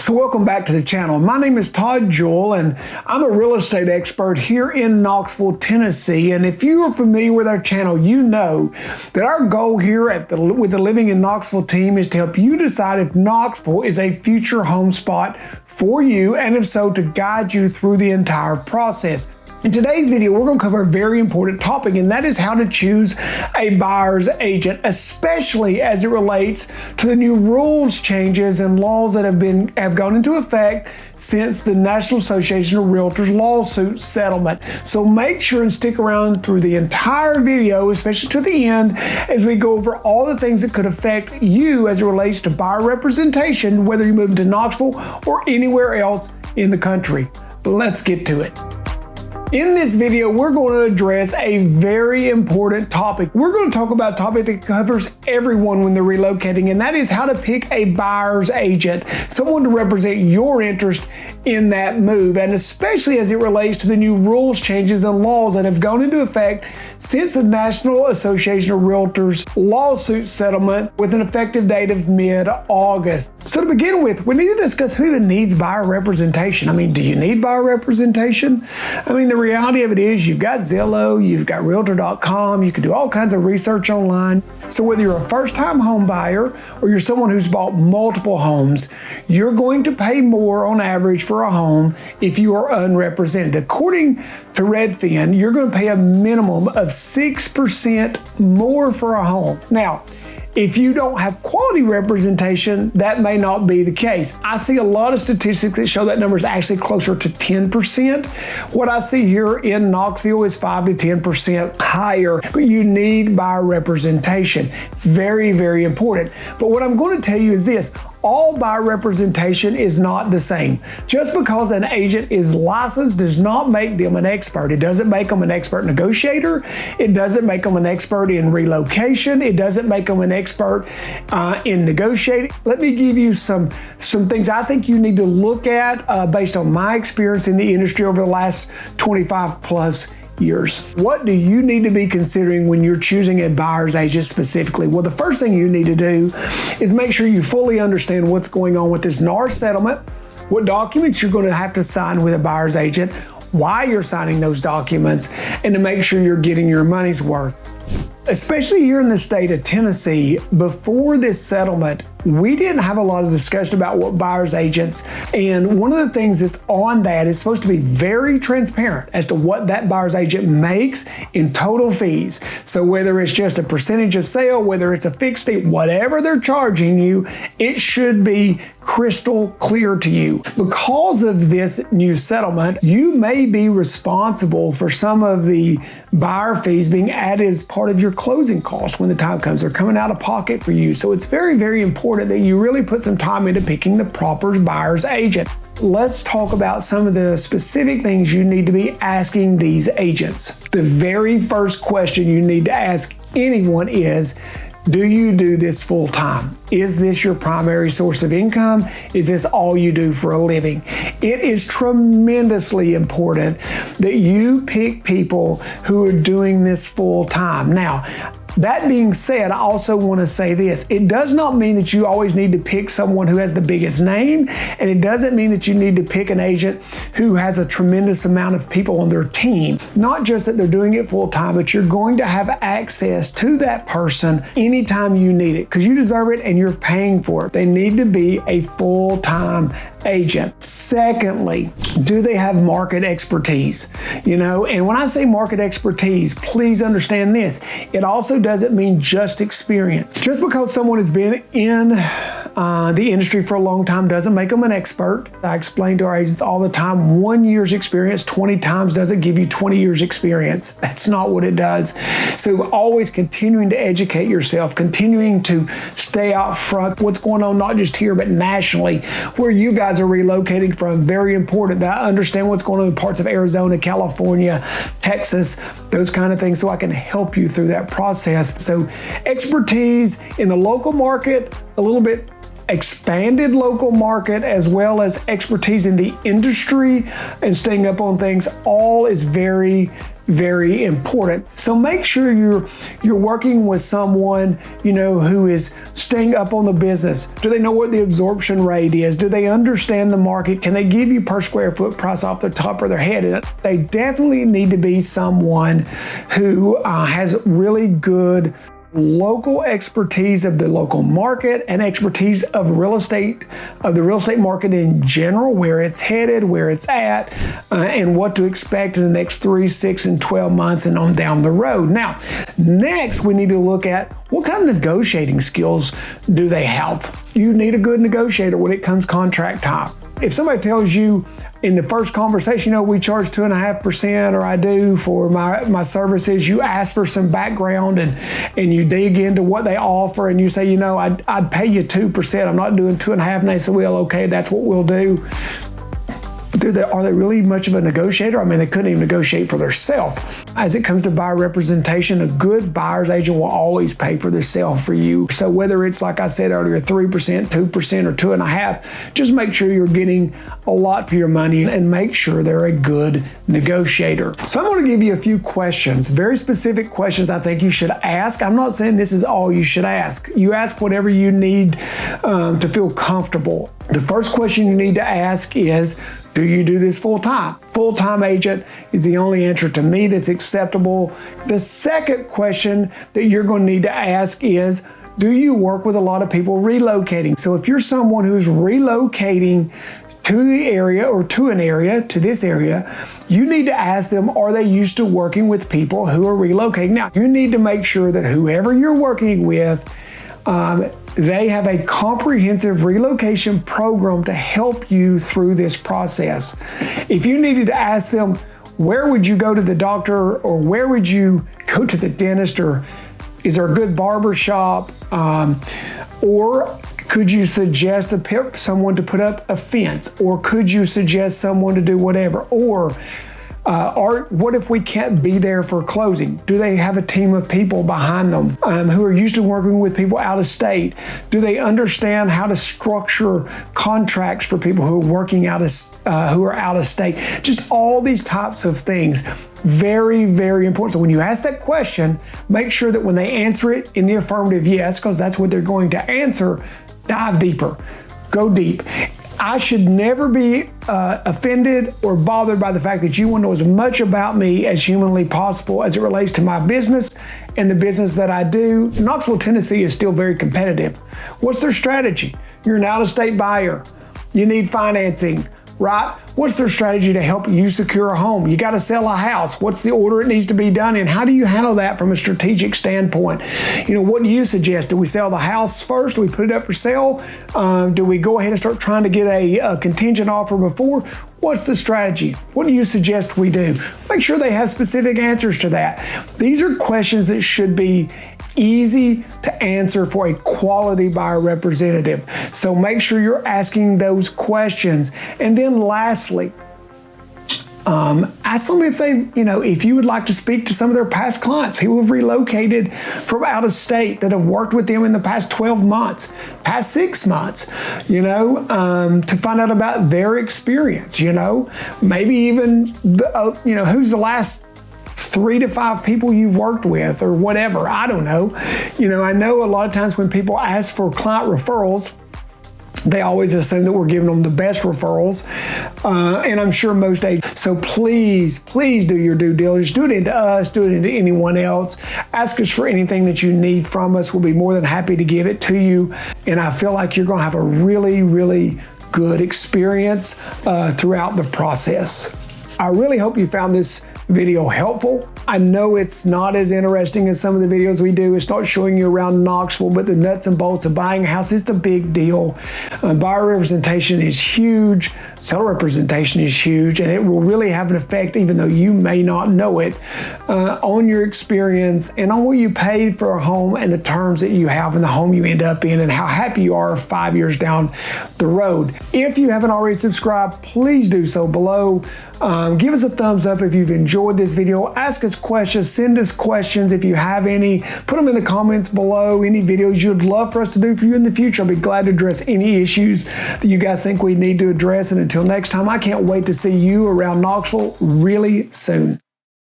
So welcome back to the channel. My name is Todd Jewell and I'm a real estate expert here in Knoxville, Tennessee. And if you are familiar with our channel, you know that our goal here with the Living in Knoxville team is to help you decide if Knoxville is a future home spot for you, and if so, to guide you through the entire process. In today's video, we're going to cover a very important topic, and that is how to choose a buyer's agent, especially as it relates to the new rules changes and laws that have gone into effect since the National Association of Realtors lawsuit settlement. So make sure and stick around through the entire video, especially to the end, as we go over all the things that could affect you as it relates to buyer representation, whether you move to Knoxville or anywhere else in the country. Let's get to it. In this video, we're going to address a very important topic. We're going to talk about a topic that covers everyone when they're relocating, and that is how to pick a buyer's agent, someone to represent your interest in that move, and especially as it relates to the new rules changes and laws that have gone into effect since the National Association of Realtors lawsuit settlement with an effective date of mid-August. So to begin with, we need to discuss who even needs buyer representation. I mean, do you need buyer representation? I mean, the reality of it is you've got Zillow, you've got realtor.com, you can do all kinds of research online. So whether you're a first-time home buyer or you're someone who's bought multiple homes, you're going to pay more on average for a home if you are unrepresented. According to Redfin, you're going to pay a minimum of 6% more for a home. Now, if you don't have quality representation, that may not be the case. I see a lot of statistics that show that number is actually closer to 10%. What I see here in Knoxville is 5 to 10% higher, but you need buyer representation. It's very, very important. But what I'm going to tell you is this: all buyer representation is not the same. Just because an agent is licensed does not make them an expert. It doesn't make them an expert negotiator. It doesn't make them an expert in relocation. It doesn't make them an expert in negotiating. Let me give you some things I think you need to look at based on my experience in the industry over the last 25 plus years. What do you need to be considering when you're choosing a buyer's agent specifically? Well, the first thing you need to do is make sure you fully understand what's going on with this NAR settlement, what documents you're going to have to sign with a buyer's agent, why you're signing those documents, and to make sure you're getting your money's worth. Especially here in the state of Tennessee, before this settlement, we didn't have a lot of discussion about what buyer's agents, and one of the things that's on that is supposed to be very transparent as to what that buyer's agent makes in total fees. So whether it's just a percentage of sale, whether it's a fixed fee, whatever they're charging you, it should be crystal clear to you. Because of this new settlement, you may be responsible for some of the buyer fees being added as part of your closing costs when the time comes. They're coming out of pocket for you. So it's very, very important that you really put some time into picking the proper buyer's agent. Let's talk about some of the specific things you need to be asking these agents. The very first question you need to ask anyone is, do you do this full time? Is this your primary source of income? Is this all you do for a living? It is tremendously important that you pick people who are doing this full time. Now, that being said, I also want to say this: it does not mean that you always need to pick someone who has the biggest name, and it doesn't mean that you need to pick an agent who has a tremendous amount of people on their team. Not just that they're doing it full time, but you're going to have access to that person anytime you need it, because you deserve it and you're paying for it. They need to be a full-time agent. Secondly, do they have market expertise? And when I say market expertise, please understand this: it also doesn't mean just experience. Just because someone has been in the industry for a long time doesn't make them an expert. I explain to our agents all the time, 1 year's experience 20 times doesn't give you 20 years experience. That's not what it does. So always continuing to educate yourself, continuing to stay out front, what's going on not just here but nationally, where you guys are relocating from. Very important that I understand what's going on in parts of Arizona, California, Texas, those kind of things, so I can help you through that process. So expertise in the local market, a little bit expanded local market, as well as expertise in the industry and staying up on things, all is very, very important. So make sure you're working with someone, you know, who is staying up on the business. Do they know what the absorption rate is? Do they understand the market? Can they give you per square foot price off the top of their head? And they definitely need to be someone who has really good local expertise of the local market and expertise of the real estate market in general, where it's headed, where it's at, and what to expect in the next 3, 6, and 12 months and on down the road. Now, next we need to look at what kind of negotiating skills do they have. You need a good negotiator when it comes contract time. If somebody tells you in the first conversation, you know, we charge 2.5%, or I do for my services, you ask for some background and you dig into what they offer, and you say, you know, I'd pay you 2%. I'm not doing 2.5%. And they say, well, okay, that's what we'll do. Are they really much of a negotiator? I mean, they couldn't even negotiate for themselves. As it comes to buyer representation, a good buyer's agent will always pay for themselves for you. So whether it's, like I said earlier, 3%, 2%, or 2.5%, just make sure you're getting a lot for your money and make sure they're a good negotiator. So I'm going to give you a few questions, very specific questions I think you should ask. I'm not saying this is all you should ask. You ask whatever you need to feel comfortable. The first question you need to ask is, do you do this full-time? Full-time agent is the only answer to me that's acceptable. The second question that you're going to need to ask is, do you work with a lot of people relocating? So if you're someone who's relocating to the area or to an area, to this area, you need to ask them, are they used to working with people who are relocating? Now, you need to make sure that whoever you're working with, they have a comprehensive relocation program to help you through this process. If you needed to ask them, where would you go to the doctor, or where would you go to the dentist, or is there a good barber shop, or could you suggest someone to put up a fence, or could you suggest someone to do whatever, or what if we can't be there for closing? Do they have a team of people behind them who are used to working with people out of state? Do they understand how to structure contracts for people who are working who are out of state? Just all these types of things. Very, very important. So when you ask that question, make sure that when they answer it in the affirmative yes, because that's what they're going to answer, dive deeper. Go deep. I should never be offended or bothered by the fact that you want to know as much about me as humanly possible as it relates to my business and the business that I do. Knoxville, Tennessee is still very competitive. What's their strategy? You're an out-of-state buyer. You need financing, right? What's their strategy to help you secure a home? You got to sell a house. What's the order it needs to be done in? How do you handle that from a strategic standpoint? You know, what do you suggest? Do we sell the house first? Do we put it up for sale? Do we go ahead and start trying to get a contingent offer before? What's the strategy? What do you suggest we do? Make sure they have specific answers to that. These are questions that should be easy to answer for a quality buyer representative. So make sure you're asking those questions. And then lastly, ask them if if you would like to speak to some of their past clients, people who've relocated from out of state that have worked with them in the past 12 months, past 6 months, to find out about their experience, maybe even, who's the last 3 to 5 people you've worked with or whatever. I don't know. I know a lot of times when people ask for client referrals, they always assume that we're giving them the best referrals, and I'm sure most agents. So please do your due diligence. Do it into us, do it into anyone else. Ask us for anything that you need from us. We'll be more than happy to give it to you, and I feel like you're going to have a really, really good experience throughout the process. I really hope you found this video helpful. I know it's not as interesting as some of the videos we do. It's not showing you around Knoxville, but the nuts and bolts of buying a house, it's a big deal. Buyer representation is huge. Seller representation is huge, and it will really have an effect, even though you may not know it, on your experience and on what you paid for a home and the terms that you have in the home you end up in and how happy you are 5 years down the road. If you haven't already subscribed, please do so below. Give us a thumbs up if you've enjoyed this video. Ask us questions, send us questions if you have any. Put them in the comments below, any videos you'd love for us to do for you in the future. I'll be glad to address any issues that you guys think we need to address. And until next time, I can't wait to see you around Knoxville really soon.